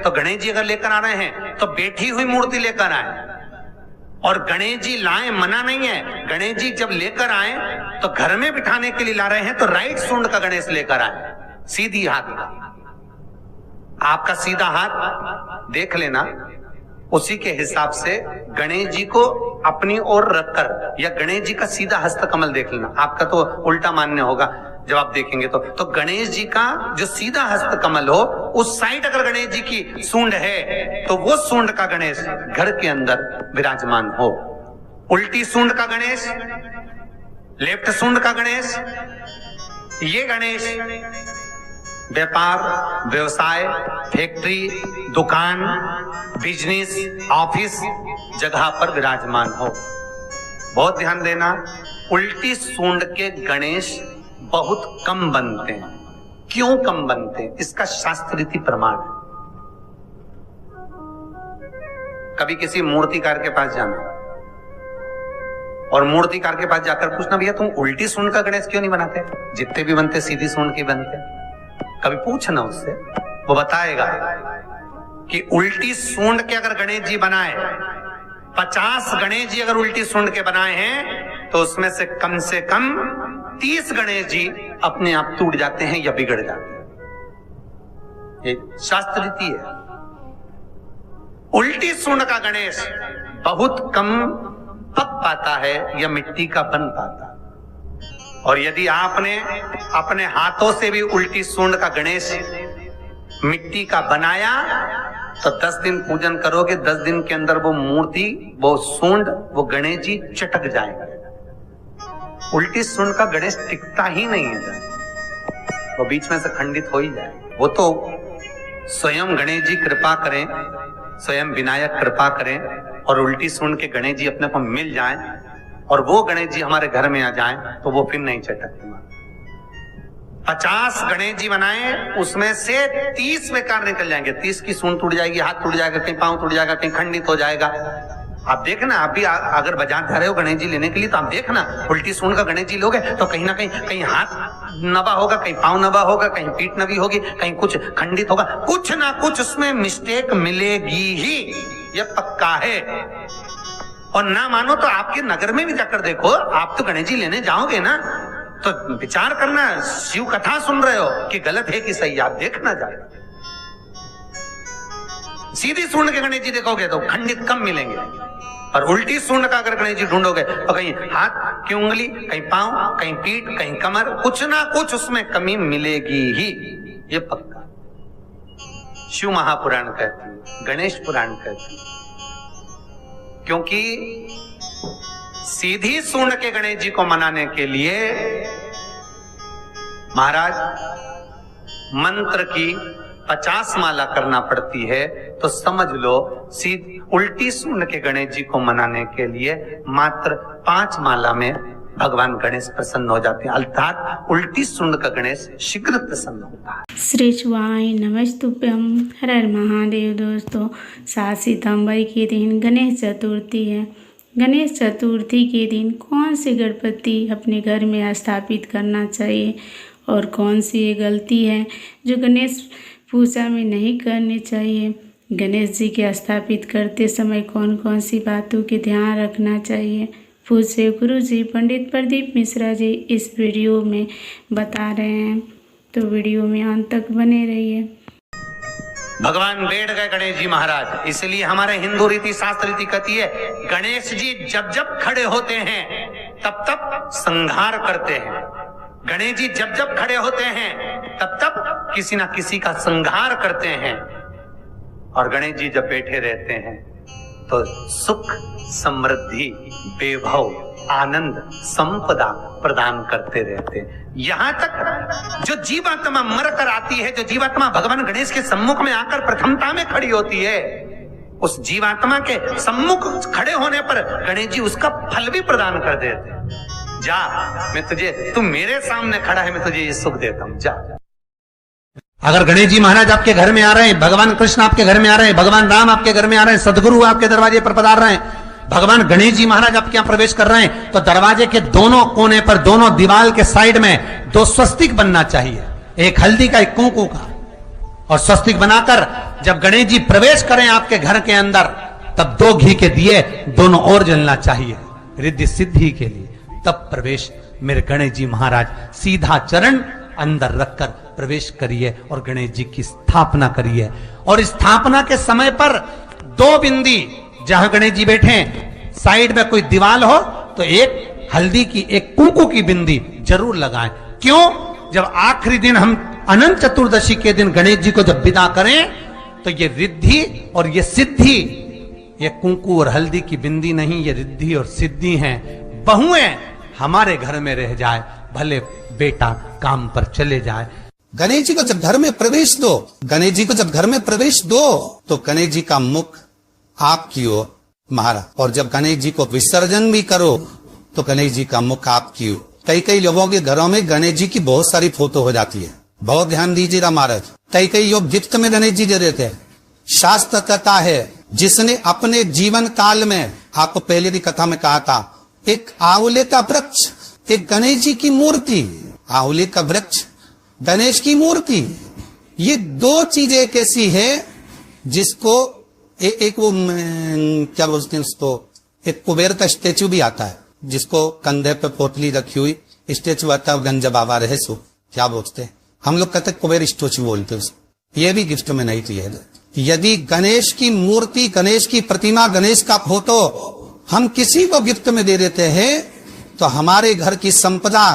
तो गणेश जी अगर लेकर आ रहे हैं तो बैठी हुई मूर्ति लेकर आए, और गणेश जी लाए मना नहीं है। गणेश जी जब लेकर आए तो घर में बिठाने के लिए ला रहे हैं तो राइट सूंड का गणेश लेकर आए, सीधी हाथ का। आपका सीधा हाथ देख लेना, उसी के हिसाब से गणेश जी को अपनी ओर रखकर, या गणेश जी का सीधा हस्त कमल देख लेना। आपका तो उल्टा मान्य होगा जब आप देखेंगे तो गणेश जी का जो सीधा हस्त कमल हो, उस साइड अगर गणेश जी की सूंड है तो वो सूंड का गणेश घर के अंदर विराजमान हो। उल्टी सूंड का गणेश, लेफ्ट सूंड का गणेश, ये गणेश व्यापार, व्यवसाय, फैक्ट्री, दुकान, बिजनेस, ऑफिस जगह पर विराजमान हो। बहुत ध्यान देना, उल्टी सूंड के गणेश बहुत कम बनते हैं। क्यों कम बनते हैं? इसका शास्त्र रीति प्रमाण है। कभी किसी मूर्तिकार के पास जाना और मूर्तिकार के पास जाकर पूछना, भैया तुम उल्टी सूंड का गणेश क्यों नहीं बनाते? जितने भी बनते सीधी सूंड के बनते। कभी पूछना उससे, वो बताएगा कि उल्टी सूंड के अगर गणेश जी बनाए, 50 गणेश जी अगर उल्टी सूंड के बनाए हैं तो उसमें से कम 30 गणेश जी अपने आप टूट जाते हैं या बिगड़ जाते हैं। ये शास्त्र रीति है। उल्टी सूंड का गणेश बहुत कम पक पाता है या मिट्टी का बन पाता। और यदि आपने अपने हाथों से भी उल्टी सूंड का गणेश मिट्टी का बनाया तो 10 दिन पूजन करोगे, 10 दिन के अंदर वो मूर्ति, वो सूंड, वो गणेश जी चटक जाएगा। उल्टी सूंड का गणेश टिकता ही नहीं है, वो बीच में से खंडित हो ही जाए। वो तो स्वयं गणेश जी कृपा करें, स्वयं विनायक कृपा करें और उल्टी सूंड के गणेश जी अपने को मिल जाएं और वो गणेश जी हमारे घर में आ जाएं तो वो फिर नहीं चटकते। 50 गणेश जी बनाए, उसमें से 30 बेकार निकल जाएंगे। 30 की सूंड टूट जाएगी, हाथ टूट जाएगा, कहीं पांव टूट जाएगा, कहीं खंडित हो जाएगा। आप देखना, आप भी अगर बाजार जा रहे हो गणेश जी लेने के लिए तो आप देखना, उल्टी सूंड का गणेश जी लोगे तो कहीं ना कहीं हाथ नबा होगा, कहीं पांव नबा होगा, कहीं पीठ नबी होगी, कहीं कुछ खंडित होगा, कुछ ना कुछ उसमें मिस्टेक मिलेगी ही, ये पक्का है। और ना मानो तो आपके नगर में भी जाकर देखो, आप तो गणेश जी लेने जाओगे ना तो विचार करना, शिव कथा सुन रहे हो कि गलत है कि सही, आप देखना जाए। सीधी सूंड के गणेश जी देखोगे तो खंडित कम मिलेंगे, और उल्टी सूंड का अगर गणेश जी ढूंढोगे तो कहीं हाथ की उंगली, कहीं पांव, कहीं पीठ, कहीं कमर, कुछ ना कुछ उसमें कमी मिलेगी ही, ये पक्का। शिव महापुराण कहती है, गणेश पुराण कहती है, क्योंकि सीधी सूंड के गणेश जी को मनाने के लिए महाराज मंत्र की 50 माला करना पड़ती है। तो समझ लो सीधी उल्टी सूंड के गणेश जी को मनाने के लिए मात्र 5 माला में भगवान गणेश प्रसन्न हो जाते हैं, अर्थात उल्टी सूंड का गणेश शीघ्र प्रसन्न होता है। श्री शिवाय नमस्तुभ्यं, हर हर महादेव। दोस्तों 7 सितंबर के दिन गणेश चतुर्थी है। गणेश चतुर्थी के दिन कौन सी गणपति अपने घर में स्थापित करना चाहिए और कौन सी ये गलती है जो गणेश पूजा में नहीं करनी चाहिए। गणेश जी के स्थापित करते समय कौन कौन सी बातों के ध्यान रखना चाहिए, पूज्य गुरु जी पंडित प्रदीप मिश्रा जी इस वीडियो में बता रहे हैं, तो वीडियो में अंत तक बने रहिए। भगवान बैठ गए गणेश जी महाराज, इसलिए हमारे हिंदू रीति शास्त्र रीति कहती है गणेश जी जब जब खड़े होते हैं तब तब संहार करते हैं। गणेश जी जब जब खड़े होते हैं तब तब किसी ना किसी का संहार करते हैं, और गणेश जी जब बैठे रहते हैं तो सुख, समृद्धि, वैभव, आनंद, संपदा प्रदान करते रहते हैं। यहां तक जो जीवात्मा मर कर आती है, जो जीवात्मा भगवान गणेश के सम्मुख में आकर प्रथमता में खड़ी होती है, उस जीवात्मा के सम्मुख खड़े होने पर गणेश जी उसका फल भी प्रदान कर देते हैं। जा, मैं तुझे, तू मेरे सामने खड़ा है, मैं तुझे ये सुख देता हूं, जा। अगर गणेश जी महाराज आपके घर में आ रहे हैं, भगवान कृष्ण आपके घर में आ रहे हैं, भगवान राम आपके घर में आ रहे हैं, सदगुरु आपके दरवाजे पर पधार रहे हैं, भगवान गणेश जी महाराज आपके यहाँ प्रवेश कर रहे हैं, तो दरवाजे के दोनों कोने पर, दोनों दीवार के साइड में 2 स्वस्तिक बनना चाहिए, एक हल्दी का, एक कुंकू का, और स्वस्तिक बनाकर जब गणेश जी प्रवेश करें आपके घर के अंदर, तब 2 घी के दिए दोनों ओर जलना चाहिए रिद्धि सिद्धि के लिए। तब प्रवेश मेरे गणेश जी महाराज सीधा चरण अंदर रखकर प्रवेश करिए और गणेश जी की स्थापना करिए। और स्थापना के समय पर 2 बिंदी, जहां गणेश जी बैठे साइड में कोई दीवार हो तो एक हल्दी की, एक कुंकू की बिंदी जरूर लगाएं। क्यों? जब आखिरी दिन हम अनंत चतुर्दशी के दिन गणेश जी को जब विदा करें तो ये रिद्धि और ये सिद्धि, ये कुंकू और हल्दी की बिंदी नहीं, ये रिद्धि और सिद्धि हैं। बहुएं हमारे घर में रह जाए, भले बेटा काम पर चले जाए। गणेश जी को जब घर में प्रवेश दो, गणेश जी को जब घर में प्रवेश दो तो गणेश जी का मुख आपकी ओर महाराज, और जब गणेश जी को विसर्जन भी करो तो गणेश जी का मुख आपकी ओर। कई लोगों के घरों में गणेश जी की बहुत सारी फोटो हो जाती है, बहुत ध्यान दीजिएगा महाराज। कई लोग गिफ्ट में गणेश जी दे देते हैं। शास्त्र कहता है, जिसने अपने जीवन काल में, आपको पहले की कथा में कहा था, एक आंवले का वृक्ष, एक गणेश जी की मूर्ति, आंवले का वृक्ष, गणेश की मूर्ति, ये 2 चीजें एक ऐसी है जिसको एक वो क्या बोलते हैं उसको, एक कुबेर का स्टेचू भी आता है जिसको कंधे पे पोटली रखी हुई स्टेचू आता है, गंज बाबा रहे सो क्या बोलते हैं हम लोग, कहते कुबेर स्टेचू बोलते हैं। ये भी गिफ्ट में नहीं दिए। यदि गणेश की मूर्ति, गणेश की प्रतिमा, गणेश का फोटो हम किसी को गिफ्ट में दे देते हैं तो हमारे घर की संपदा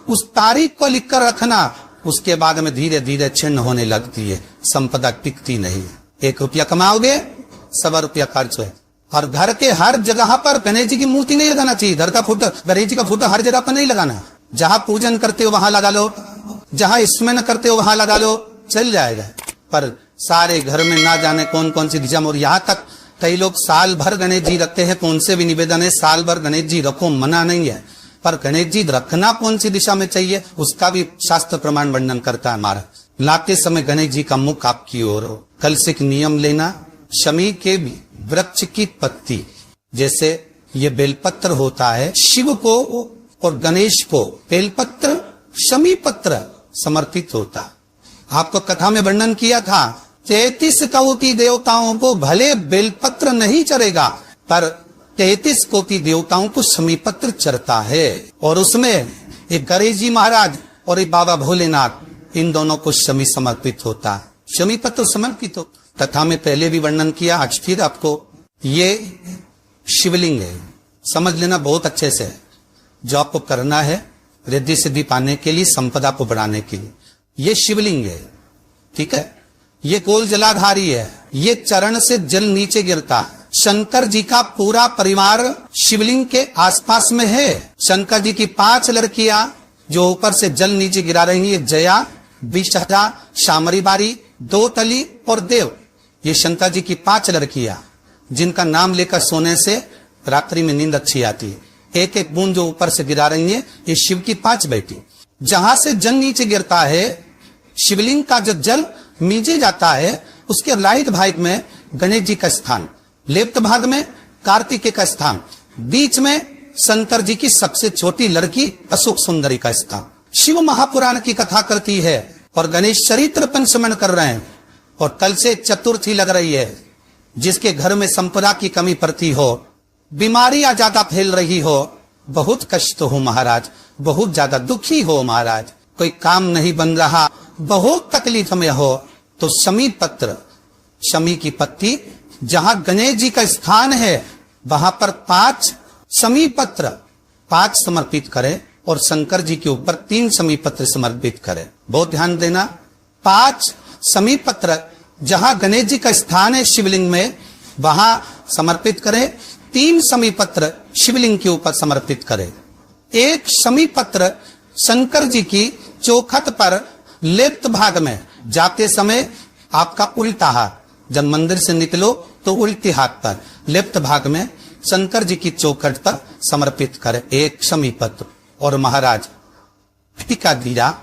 उस तारीख को लिखकर रखना, उसके बाद में धीरे धीरे छिन्न होने लगती है, संपदा टिकती नहीं। 1 रुपया कमाओगे, 100 रुपया खर्च है। और घर के हर जगह पर गणेश जी की मूर्ति नहीं लगाना चाहिए। घर का फोटो, गणेश जी का फोटो हर जगह पर नहीं लगाना। जहां पूजन करते हो वहां लगा लो, जहां स्मरण करते हो वहां लगा लो, चल जाएगा। पर सारे घर में ना जाने कौन कौन सी दिशा में, और यहाँ तक कई लोग साल भर गणेश जी रखते हैं। तो उनसे भी निवेदन है, साल भर गणेश जी रखो, मना नहीं है, पर गणेश जी रखना कौन सी दिशा में चाहिए उसका भी शास्त्र प्रमाण वर्णन करता है हमारा। लाते समय गणेश जी का मुख आपकी ओर हो। कल से एक नियम लेना, शमी के वृक्ष की पत्ती, जैसे ये बेलपत्र होता है, शिव को और गणेश को बेलपत्र, शमी पत्र समर्पित होता। आपको कथा में वर्णन किया था, 33 कोटि देवताओं को भले बेलपत्र नहीं चढ़ेगा, पर 33 कोटि देवताओं को शमी पत्र चढ़ता है। और उसमें एक गणेश जी महाराज और एक बाबा भोलेनाथ, इन दोनों को शमी समर्पित होता है, शमी पत्र समर्पित हो। कथा में पहले भी वर्णन किया, आज फिर आपको, ये शिवलिंग है, समझ लेना बहुत अच्छे से। जो आपको करना है रिद्धि सिद्धि पाने के लिए, संपदा को बढ़ाने के लिए, ये शिवलिंग है, ठीक है। ये गोल जलाधारी है, ये चरण से जल नीचे गिरता। शंकर जी का पूरा परिवार शिवलिंग के आसपास में है। शंकर जी की 5 लड़कियां जो ऊपर से जल नीचे गिरा रही है, जया, विषहरा, शामरी बारी, 2 तली और देव, ये शंकर जी की 5 लड़कियां जिनका नाम लेकर सोने से रात्रि में नींद अच्छी आती है। एक एक बूंद जो ऊपर से गिरा रही है, ये शिव की 5 बेटी। जहां से जल नीचे गिरता है, शिवलिंग का जो जल नीचे जाता है, उसके राइट भाग में गणेश जी का स्थान, लेफ्ट भाग में कार्तिकेय का स्थान, बीच में शंकर जी की सबसे छोटी लड़की अशोक सुंदरी का स्थान। शिव महापुराण की कथा करती है और गणेश चरित्र पंचमन कर रहे हैं। और कल से चतुर्थी लग रही है। जिसके घर में संपदा की कमी पड़ती हो, बीमारियां ज्यादा फैल रही हो, बहुत कष्ट हो महाराज, बहुत ज्यादा दुखी हो महाराज, कोई काम नहीं बन रहा, बहुत तकलीफ में हो, तो शमी पत्र, शमी की पत्ती, जहां गणेश जी का स्थान है वहां पर 5 शमी पत्र 5 समर्पित करें और शंकर जी के ऊपर 3 शमी पत्र समर्पित करें। बहुत ध्यान देना, 5 शमी पत्र जहां गणेश जी का स्थान है शिवलिंग में, वहां समर्पित करें। 3 शमी पत्र शिवलिंग के ऊपर समर्पित करें। 1 शमी पत्र शंकर जी की चौखट पर लेफ्ट भाग में, जाते समय आपका उल्टा हाथ, जब मंदिर से निकलो तो उल्टे हाथ पर लेफ्ट भाग में शंकर जी की चौखट पर समर्पित करें 1 शमी पत्र। और महाराज का दिया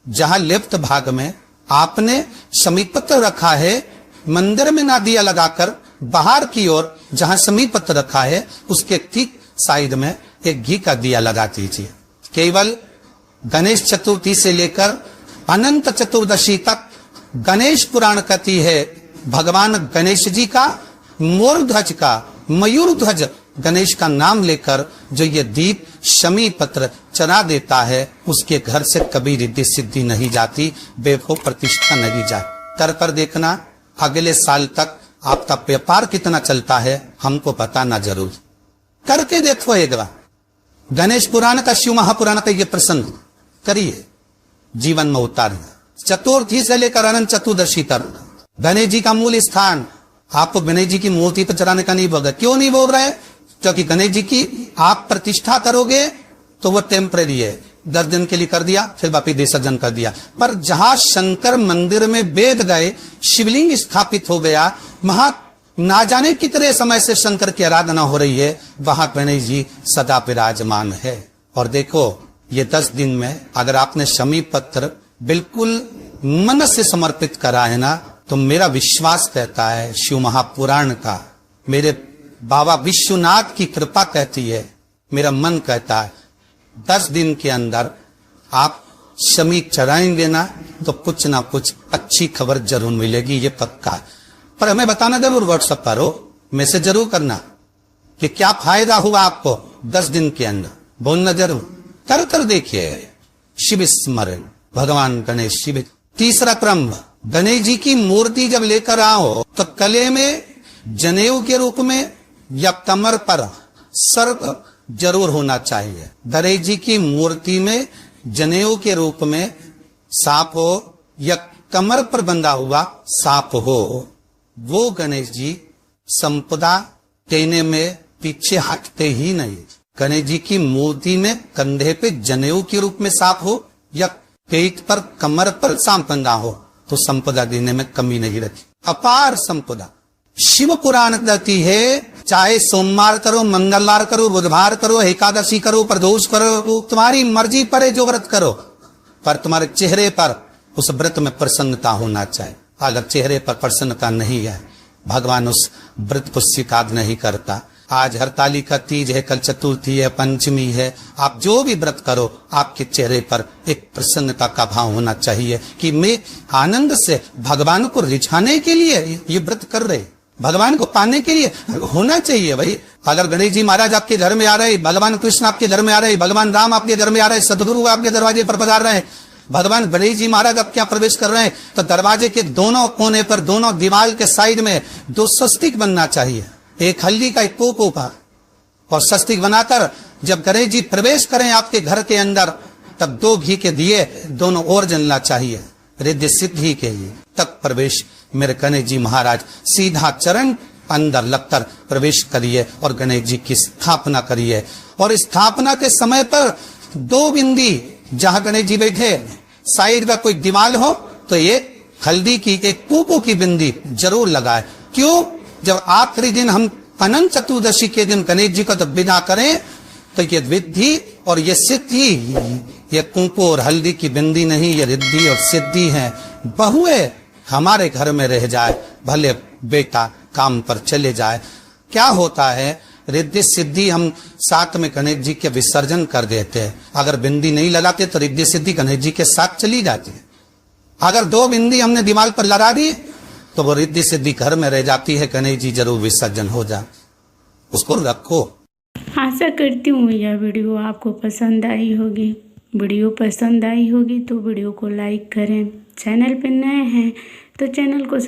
जहां लेफ्ट भाग में आपने शमी पत्र रखा है, मंदिर में ना दिया लगाकर बाहर की ओर जहां शमी पत्र रखा है उसके ठीक साइड में एक घी का दिया लगा दीजिए। केवल गणेश चतुर्थी से लेकर अनंत चतुर्दशी तक गणेश पुराण कहती है भगवान गणेश जी का मोर ध्वज का मयूर ध्वज गणेश का नाम लेकर जो ये दीप शमी पत्र चढ़ा देता है उसके घर से कभी रिद्धि सिद्धि नहीं जाती, बेवो प्रतिष्ठा नहीं जाती। कर पर देखना अगले साल तक आपका व्यापार कितना चलता है हमको बताना जरूर, करके देखो एक बार। गणेश पुराण का शिव महापुराण का ये प्रसंग करिए, जीवन में उतारिए। चतुर्थी से लेकर अनंत चतुर्दशी तक गणेश जी का मूल स्थान आपको गणेश जी की मूर्ति पर चढ़ाने का नहीं बोल। क्यों नहीं बोल रहे? क्योंकि गणेश जी की आप प्रतिष्ठा करोगे तो वो टेम्परेरी है, 10 दिन के लिए कर दिया फिर वापिस विसर्जन कर दिया। पर जहां शंकर मंदिर में वेद गए, शिवलिंग स्थापित हो गया, वहां ना जाने कितने समय से शंकर की आराधना हो रही है, वहां गणेश जी सदा विराजमान है। और देखो ये 10 दिन में अगर आपने शमी पत्र बिल्कुल मन से समर्पित करा है ना, तो मेरा विश्वास कहता है, शिव महापुराण का, मेरे बाबा विश्वनाथ की कृपा कहती है, मेरा मन कहता है 10 दिन के अंदर आप शमी चढ़ाएंगे ना तो कुछ ना कुछ अच्छी खबर जरूर मिलेगी, ये पक्का है। पर हमें बताना जरूर, व्हाट्सएप पर हो, मैसेज जरूर करना कि क्या फायदा हुआ आपको 10 दिन के अंदर, बोलना जरूर। कर देखिए शिव स्मरण, भगवान गणेश शिव। तीसरा क्रम, गणेश जी की मूर्ति जब लेकर आओ तो गले में जनेऊ के रूप में या कमर पर सर्प जरूर होना चाहिए। गणेश जी की मूर्ति में जनेऊ के रूप में सांप हो या कमर पर बंधा हुआ सांप हो, वो गणेश जी संपदा देने में पीछे हटते ही नहीं। गणेश जी की मूर्ति में कंधे पे जनेऊ के रूप में सांप हो या पेट पर कमर पर सांप बंधा हो तो संपदा देने में कमी नहीं रहती, अपार संपदा। शिव पुराण कहती है चाहे सोमवार करो, मंगलवार करो, बुधवार करो, एकादशी करो, प्रदोष करो, तुम्हारी मर्जी पर है जो व्रत करो, पर तुम्हारे चेहरे पर उस व्रत में प्रसन्नता होना चाहिए। अगर चेहरे पर प्रसन्नता नहीं है, भगवान उस व्रत को स्वीकार नहीं करता। आज हरतालिका तीज है, कल चतुर्थी है, पंचमी है, आप जो भी व्रत करो आपके चेहरे पर एक प्रसन्नता का भाव होना चाहिए कि मैं आनंद से भगवान को रिझाने के लिए ये व्रत कर रहे, भगवान को पाने के लिए होना चाहिए भाई। अगर गणेश जी महाराज आपके घर में आ रहे, भगवान कृष्ण आपके घर में आ रहे, भगवान राम आपके घर में आ रहे, सदगुरु आपके दरवाजे पर पधार रहे हैं, भगवान गणेश जी महाराज आपके यहाँ प्रवेश कर रहे हैं, तो दरवाजे के दोनों कोने पर, दोनों दीवार के साइड में 2 स्वस्तिक बनना चाहिए, एक हल्दी का, एक कोको का, और स्वस्तिक बनाकर जब गणेश जी प्रवेश करें आपके घर के अंदर तब 2 घी के दिए दोनों ओर जलना चाहिए, रिद्धि सिद्धि के लिए। तब प्रवेश मेरे गणेश जी महाराज सीधा चरण अंदर लगकर प्रवेश करिए और गणेश जी की स्थापना करिए। और स्थापना के समय पर 2 बिंदी जहां गणेश जी बैठे साइड में कोई दीवार हो तो ये हल्दी की, एक कोको की बिंदी जरूर लगाए। क्यों? जब आखिरी दिन हम अनंत चतुर्दशी के दिन गणेश जी को तो विदा करें तो ये विद्धि और ये सिद्धि, ये कुंकू और हल्दी की बिंदी नहीं, ये रिद्धि और सिद्धि है। बहुए हमारे घर में रह जाए, भले बेटा काम पर चले जाए, क्या होता है रिद्धि सिद्धि हम साथ में गणेश जी के विसर्जन कर देते हैं। अगर बिंदी नहीं लगाते तो रिद्धि सिद्धि गणेश जी के साथ चली जाती है। अगर 2 बिंदी हमने दिमाग पर लगा दी तो वो रिद्धि सिद्धि घर में रह जाती है, गणेश जी जरूर विसर्जन हो जाए, उसको रखो। आशा करती हूँ यह वीडियो आपको पसंद आई होगी। वीडियो पसंद आई होगी तो वीडियो को लाइक करें, चैनल पर नए हैं तो चैनल को